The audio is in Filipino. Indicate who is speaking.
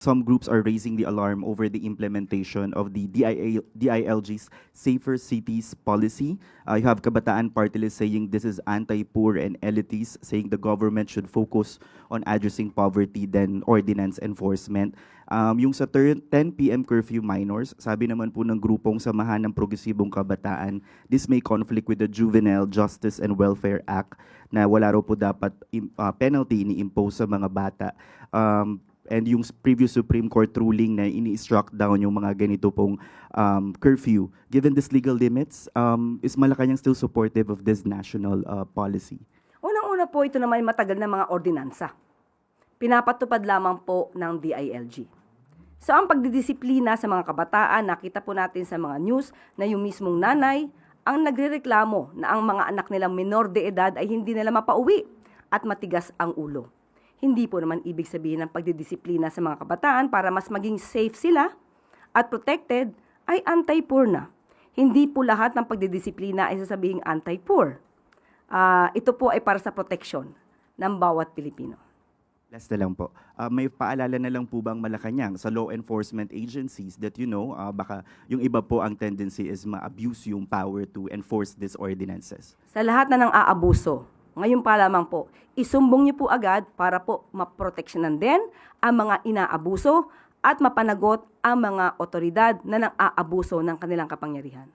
Speaker 1: Some groups are raising the alarm over the implementation of the DILG's Safer Cities policy. You have Kabataan Party List saying this is anti-poor and elitist, saying the government should focus on addressing poverty than ordinance enforcement. Yung sa 10 p.m. curfew minors, sabi naman po ng grupong Samahan ng Progresibong Kabataan, this may conflict with the Juvenile Justice and Welfare Act na wala raw po dapat penalty ini-impose sa mga bata. And yung previous Supreme Court ruling na ini-struck down yung mga ganito pong curfew. Given these legal limits, is Malacanang still supportive of this national policy?
Speaker 2: Unang-una po, ito naman matagal na mga ordinansa. Pinapatupad lamang po ng DILG. So ang pagdidisiplina sa mga kabataan, nakita po natin sa mga news na yung mismong nanay ang nagrereklamo na ang mga anak nilang minor de edad ay hindi nila mapauwi at matigas ang ulo. Hindi po naman ibig sabihin ng pagdidisiplina sa mga kabataan para mas maging safe sila at protected ay anti-poor na. Hindi po lahat ng pagdidisiplina ay sasabihing anti-poor. Ito po ay para sa protection ng bawat Pilipino.
Speaker 1: Last na lang po. May paalala na lang po bang Malacanang sa law enforcement agencies that baka yung iba po ang tendency is ma-abuse yung power to enforce these ordinances?
Speaker 2: Sa lahat na ng aabuso, ngayon pa lamang po, isumbong niyo po agad para po maproteksyonan din ang mga inaabuso at mapanagot ang mga otoridad na nang-aabuso ng kanilang kapangyarihan.